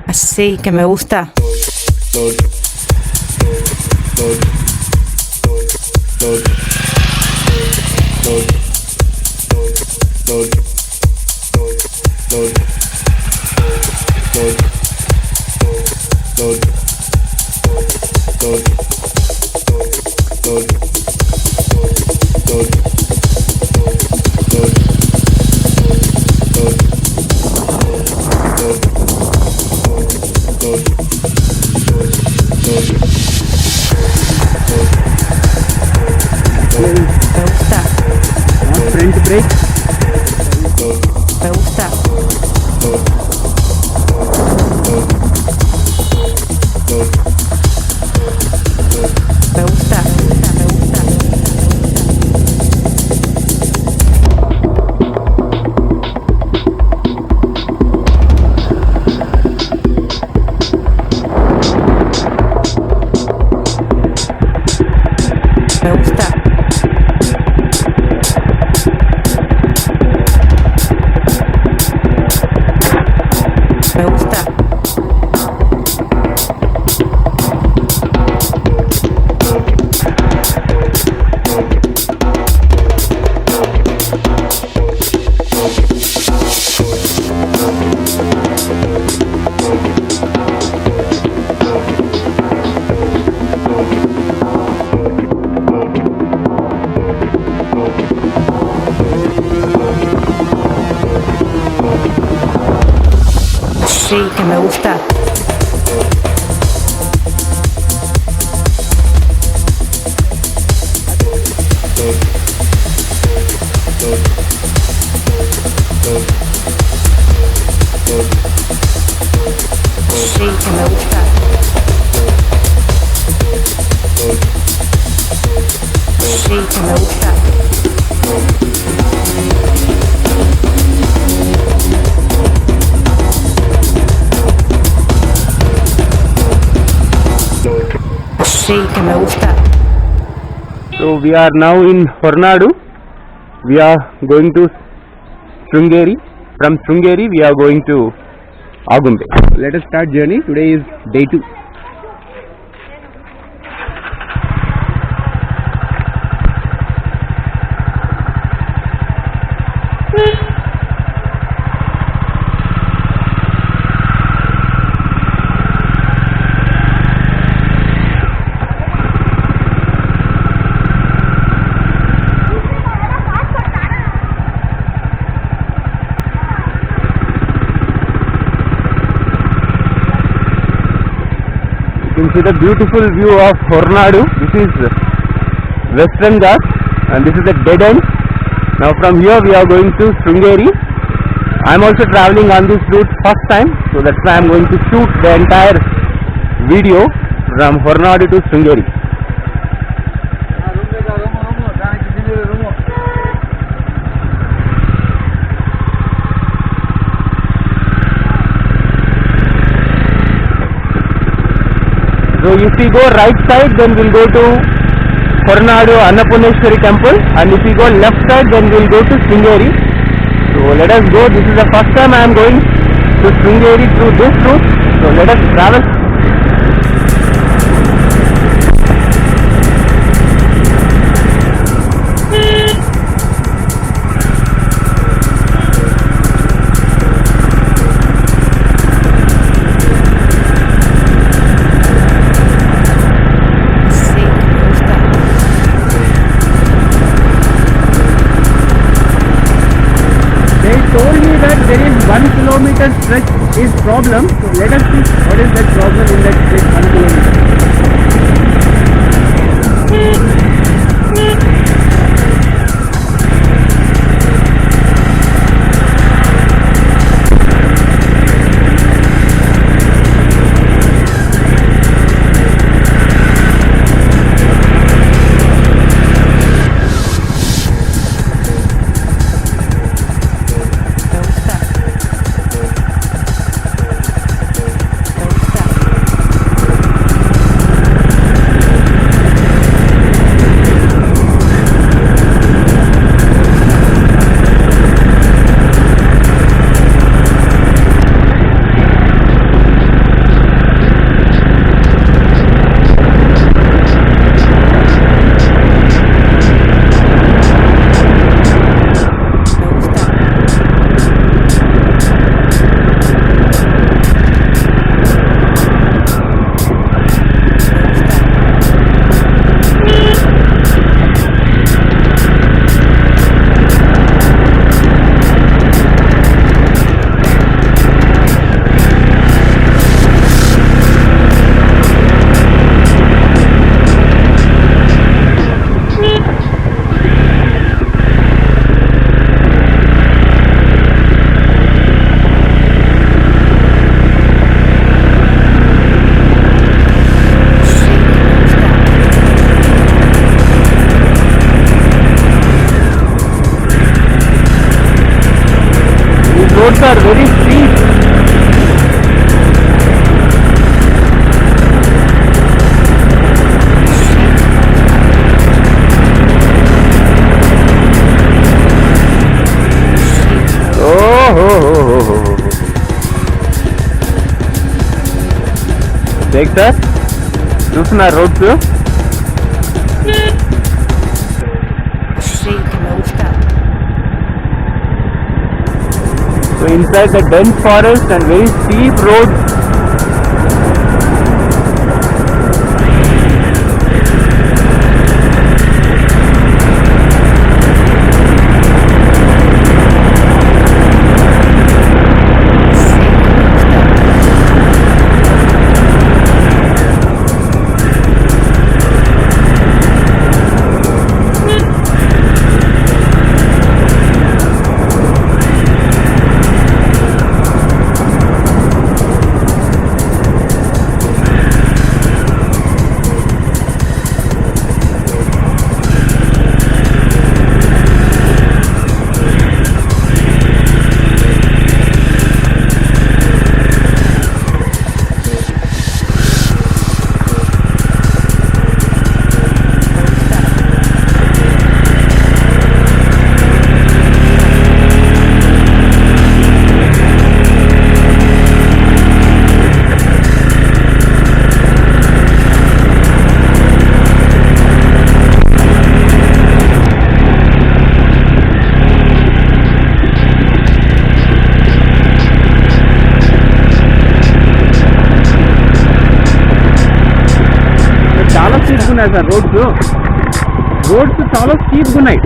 Así que me gusta. Front brake. Me gusta. Me gusta. Me gusta. Me gusta. Sí, que me gusta. Sí, que me gusta. Sí, que me gusta. Sí, que me gusta. So we are now in Horanadu. We are going to Sringeri. From Sringeri we are going to Agumbe. Let us start journey. Today is day 2. You can see the beautiful view of Horanadu. This is Western Ghats and this is the dead end. Now from here we are going to Sringeri. I am also travelling on this route first time, so that's why I am going to shoot the entire video from Horanadu to Sringeri. So if we go right side, then we'll go to Horanadu Annapurneshwari temple, and if we go left side, then we'll go to Sringeri. So let us go. This is the first time I am going to Sringeri through this route. So let us travel. Told me that there is 1 kilometer stretch is problem, so let us see what is that problem in that stretch 1 kilometer. roads are very steep. Take that. చూస్తున్నా roads. So inside the dense forest and very steep roads. చాలా steep ఉన్నాయి sir roads చాలా steep ఉన్నాయి.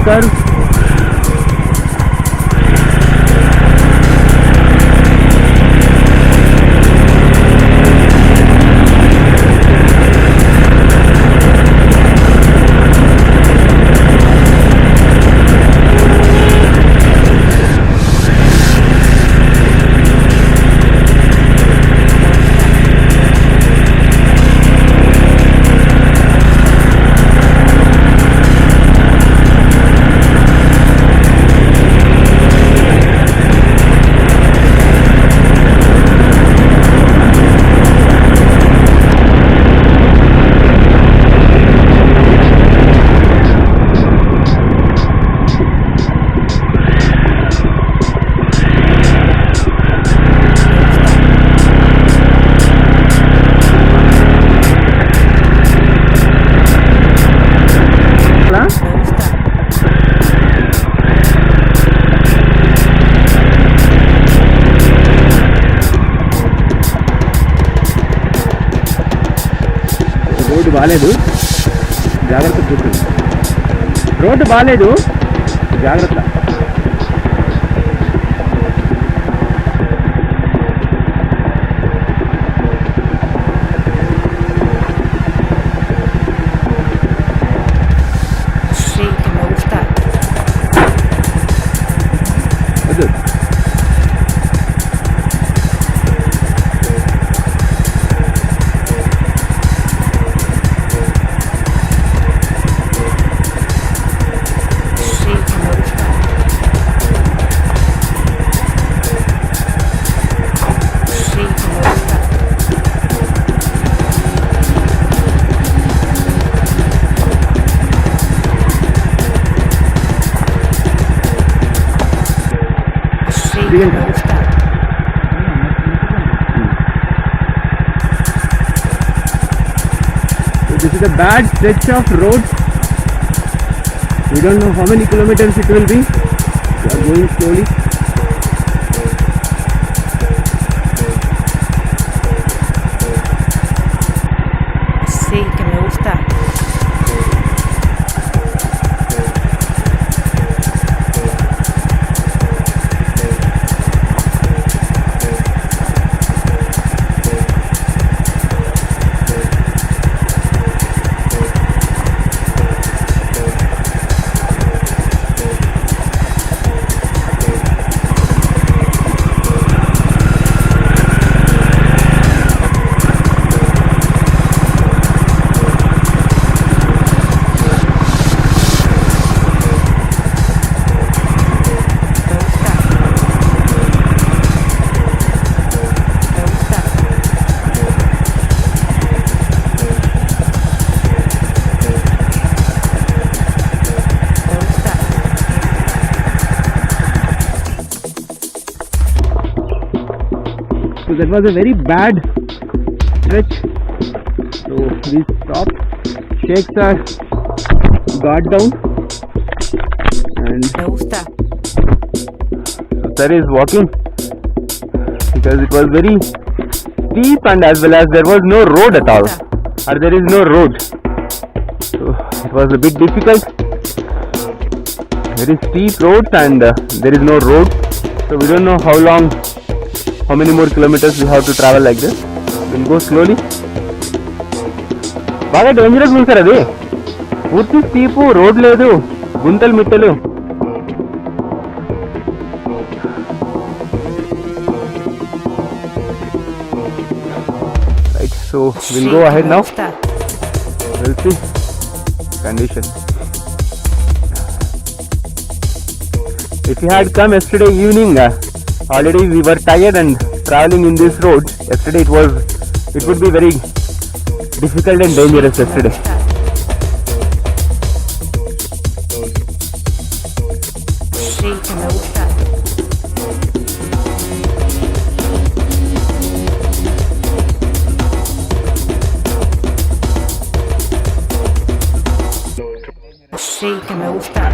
Curve. Road బాగాలేదు, జాగ్రత్త కూర్చోండి. Road బాగాలేదు, జాగ్రత్త. Good. Shake me gusta. So this is a bad stretch of road. We don't know how many kilometers it will be. We are going slowly. Sí, que me gusta. So that was a very bad stretch. So we stopped, shakes our guard down, and Me gusta. Sir is walking because it was very steep and as well as there was no road at all, or there is no road. So it was a bit difficult. Very steep roads and there is no road. So we don't know how many more kilometers we have to travel like this. We'll go slowly. బాగా dangerous ఉంది sir అది. పూర్తి స్టీపు, road లేదు, గుంతలు మిట్టలు. Right, so we'll go ahead now. We'll see condition. If you had come yesterday evening, already we were tired and traveling in this road. Yesterday it would be very difficult and dangerous yesterday. Sí, que me gusta. Sí, que me gusta.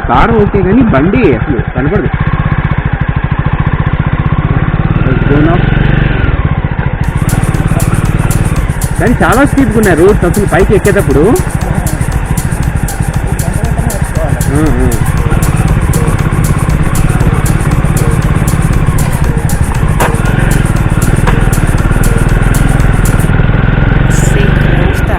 Car okay కానీ బండి అసలు కనపడదు. కానీ చాలా స్పీడ్గా ఉన్నాయి roads అసలు పైకి ఎక్కేటప్పుడు. Sí, que me gusta.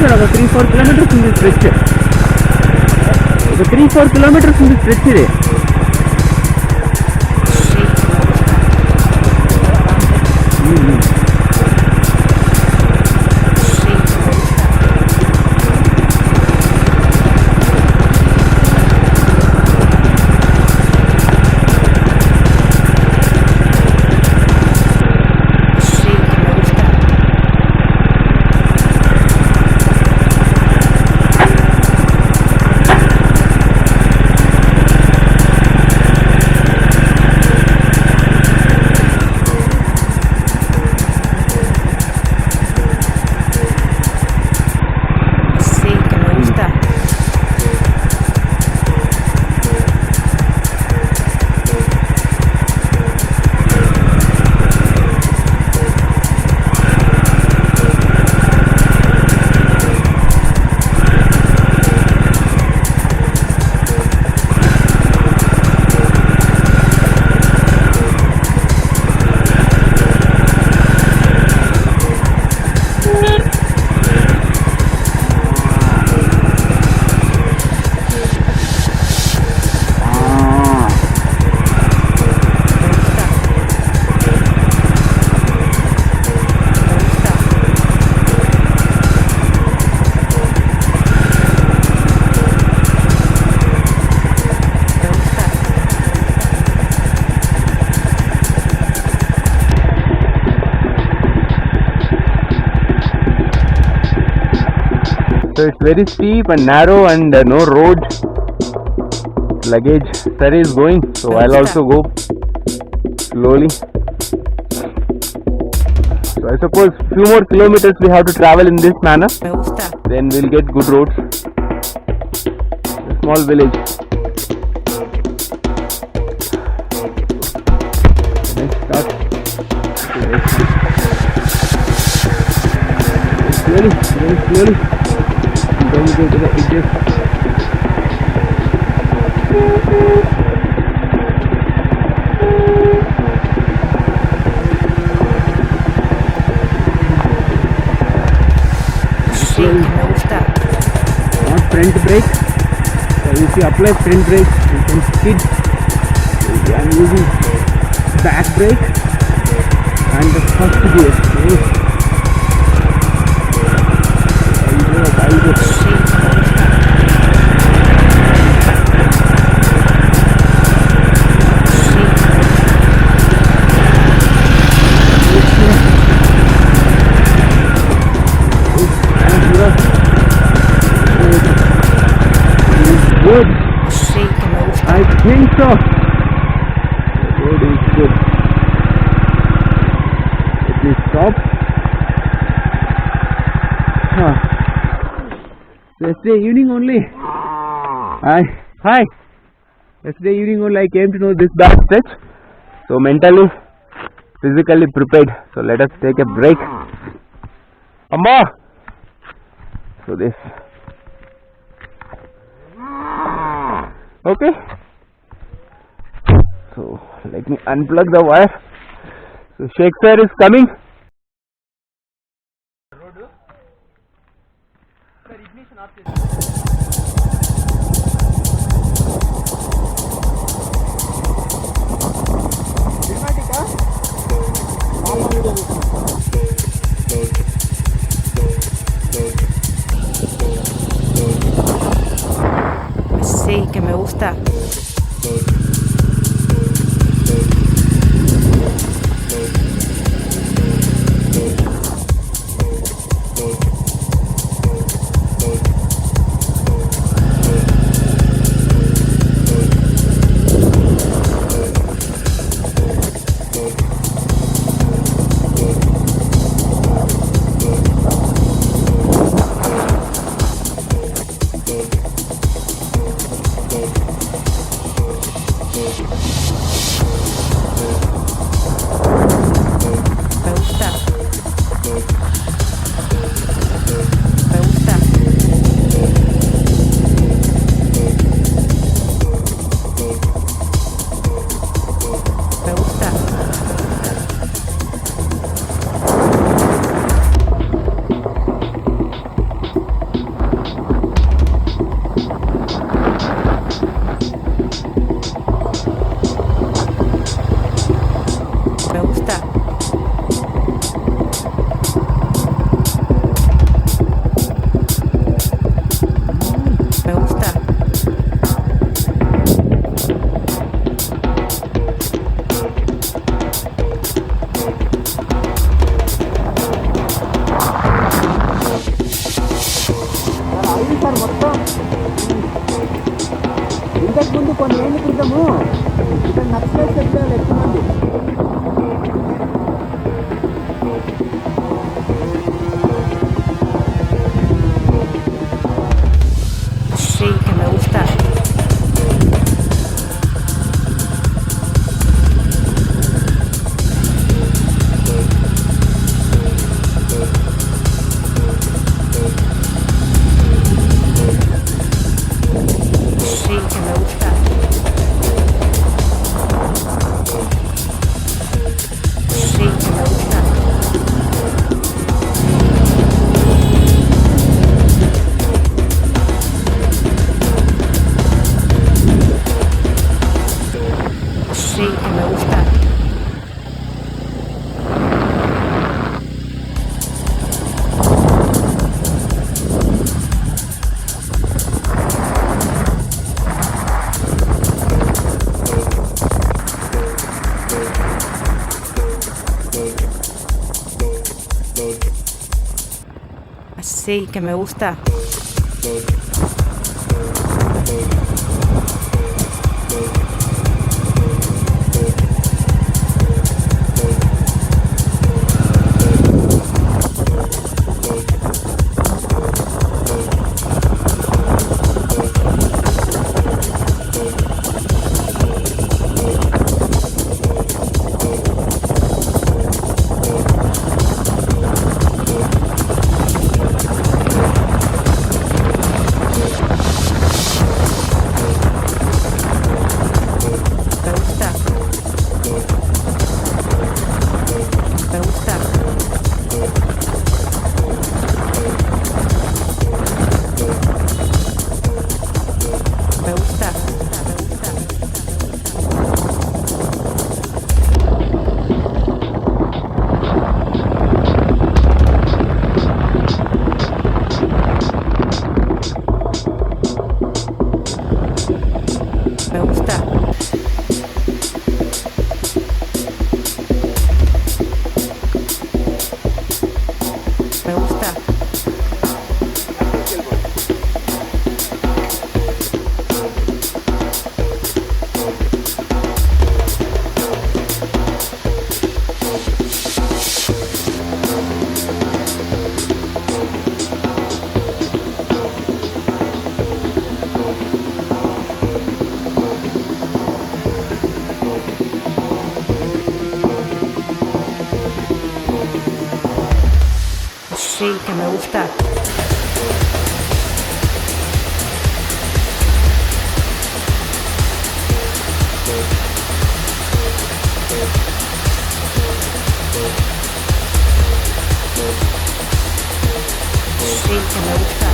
sir, about 3-4 kilometers in this stretch. About 3-4 kilometers in this stretch ಇದೆ. So it's very steep and narrow and no road. Luggage sir is going, so I'll also go slowly. So I suppose few more kilometers we have to travel in this manner. Then we'll get good roads. A small village. Let's start. Slowly, very slowly. Then we go to the edges. Not front brake. So if you apply front brake, you can skid. I am using back brake and the first gear. Good. I think so. The road is good. Let me stop. Yesterday evening only. Hi. Yesterday evening only I came to know this bad stretch. So mentally, physically prepared. So let us take a break. Amma. So this. Okay. So let me unplug the wire. So Shakespeare is coming. Sí, que me gusta. చేశారు మొత్తం. ఇంతకుముందు కొన్ని ఏళ్ళ క్రితము ఇక్కడ Naxalites చెప్పారు ఎక్కువ మంది. Sí, que me gusta. Sí, que me gusta. Sí, que me gusta. Sí, que me gusta. Sí, que me gusta. Sí, que me gusta. Sí, que me gusta.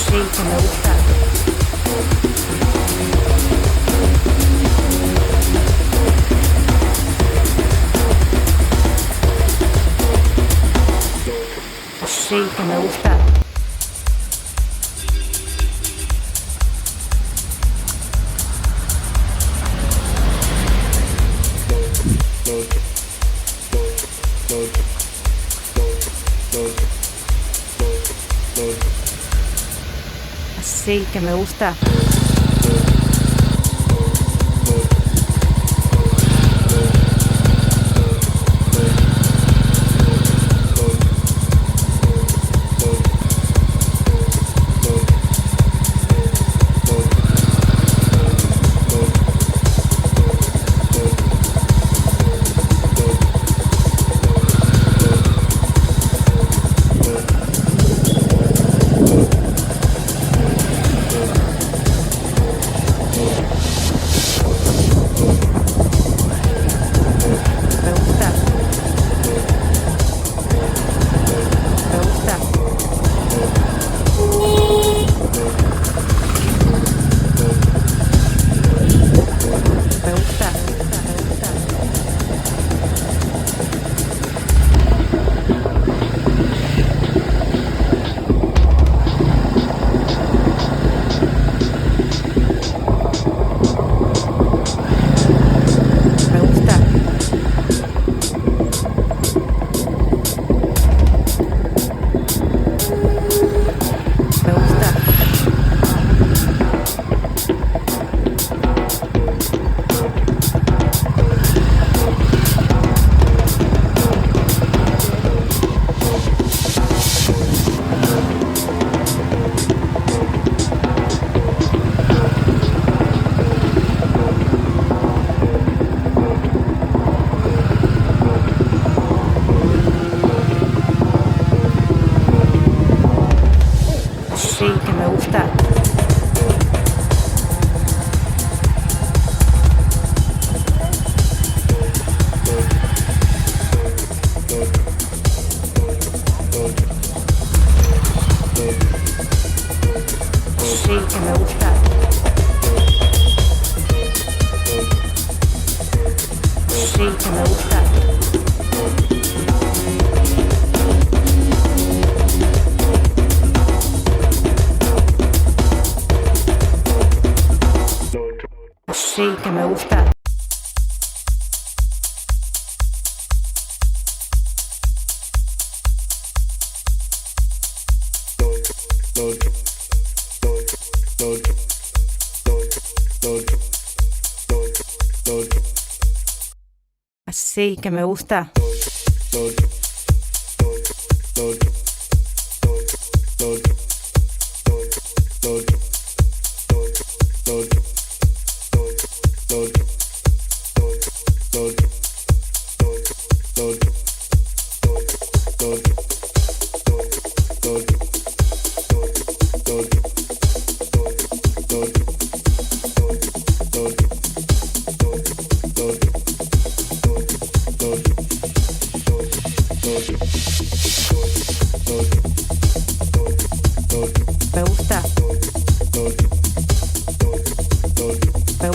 Sí, que me gusta. Sí, que me gusta. Sí, que me gusta. me gusta. Así que me gusta. Me gusta.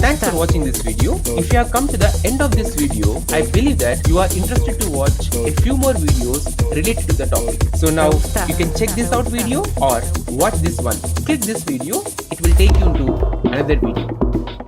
Thanks for watching this video. If you have come to the end of this video, I believe that you are interested to watch a few more videos related to the topic. So now you can check this out video or watch this one. Click this video, it will take you into another video.